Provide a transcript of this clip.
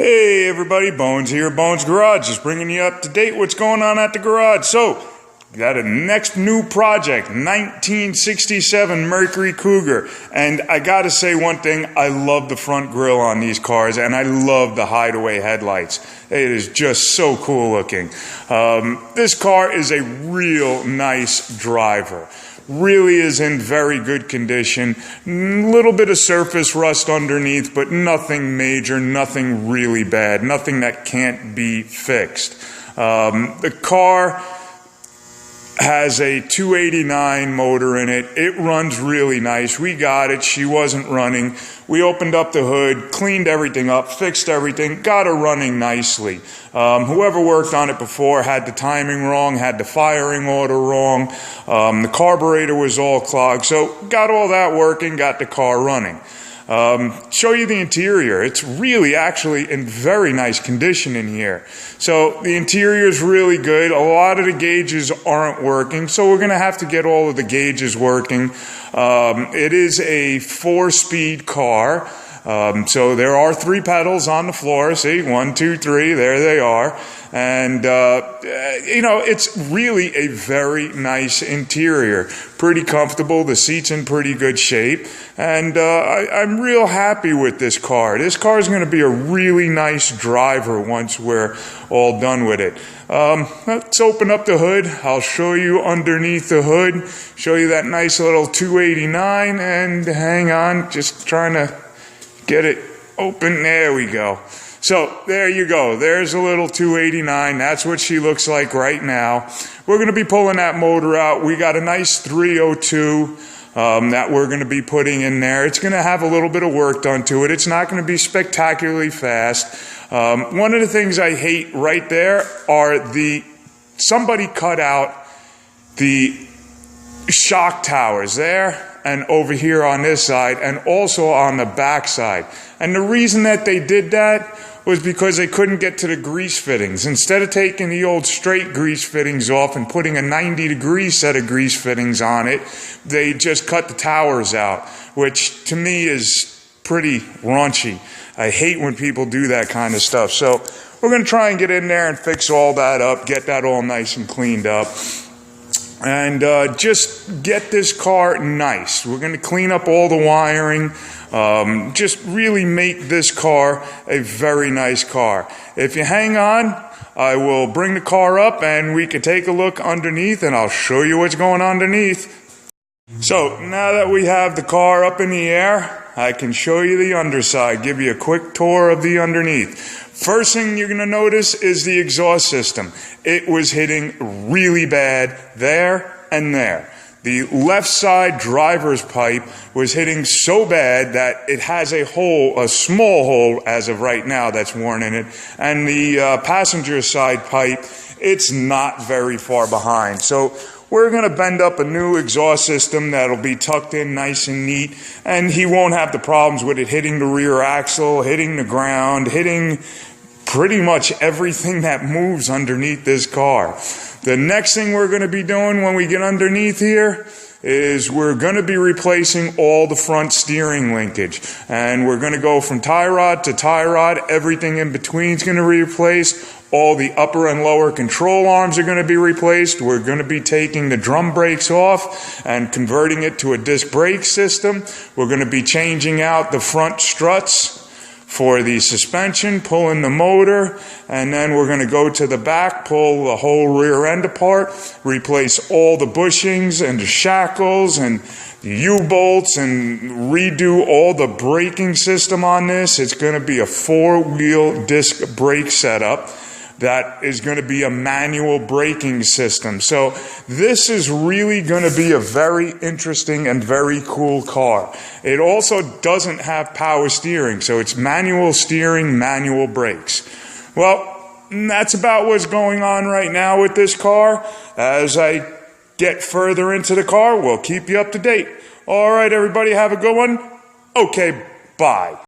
Hey everybody, Bonez here, Bonez Garage, just bringing you up to date what's going on at the garage. So, got a next new project, 1967 Mercury Cougar. And I gotta say one thing, I love the front grille on these cars and I love the hideaway headlights. It is just so cool looking. This car is a real nice driver. Really is in very good condition. Little bit of surface rust underneath, but nothing major, nothing really bad, nothing that can't be fixed. The car has a 289 motor in it. It runs really nice. We got it. She wasn't running. We opened up the hood, cleaned everything up, fixed everything, got her running nicely. Whoever worked on it before had the timing wrong, had the firing order wrong. The carburetor was all clogged. So got all that working, got the car running. Show you the interior. It's really actually in very nice condition in here. So the interior is really good. A lot of the gauges aren't working, so we're going to have to get all of the gauges working. It is a 4-speed car. So there are 3 pedals on the floor. See, 1, 2, 3, there they are. And, it's really a very nice interior. Pretty comfortable. The seat's in pretty good shape. And I'm real happy with this car. This car is going to be a really nice driver once we're all done with it. Let's open up the hood. I'll show you underneath the hood. Show you that nice little 289. And hang on, just trying to get it open. There we go. So there you go. There's a little 289. That's what she looks like right now. We're going to be pulling that motor out. We got a nice 302 that we're going to be putting in there. It's going to have a little bit of work done to it. It's not going to be spectacularly fast. One of the things I hate right there are somebody cut out the shock towers there and over here on this side and also on the back side. And the reason that they did that was because they couldn't get to the grease fittings. Instead of taking the old straight grease fittings off and putting a 90-degree set of grease fittings on it, they just cut the towers out, which to me is pretty raunchy. I hate when people do that kind of stuff. So we're going to try and get in there and fix all that up, get that all nice and cleaned up. And just get this car nice. We're going to clean up all the wiring. Just really make this car a very nice car. If you hang on, I will bring the car up and we can take a look underneath and I'll show you what's going on underneath. So now that we have the car up in the air, I can show you the underside, give you a quick tour of the underneath. First thing you're going to notice is the exhaust system. It was hitting really bad there and there. The left side driver's pipe was hitting so bad that it has a small hole as of right now that's worn in it. And the passenger side pipe, it's not very far behind. So we're going to bend up a new exhaust system that'll be tucked in nice and neat. And he won't have the problems with it hitting the rear axle, hitting the ground, hitting pretty much everything that moves underneath this car. The next thing we're going to be doing when we get underneath here is we're going to be replacing all the front steering linkage. And we're going to go from tie rod to tie rod. Everything in between is going to be replaced. All the upper and lower control arms are going to be replaced. We're going to be taking the drum brakes off and converting it to a disc brake system. We're going to be changing out the front struts for the suspension, pulling the motor, and then we're going to go to the back, pull the whole rear end apart, replace all the bushings and the shackles and the U-bolts and redo all the braking system on this. It's going to be a 4-wheel disc brake setup. That is going to be a manual braking system. So this is really going to be a very interesting and very cool car. It also doesn't have power steering, so it's manual steering, manual brakes. Well, that's about what's going on right now with this car. As I get further into the car, we'll keep you up to date. All right, everybody, have a good one. Okay, bye.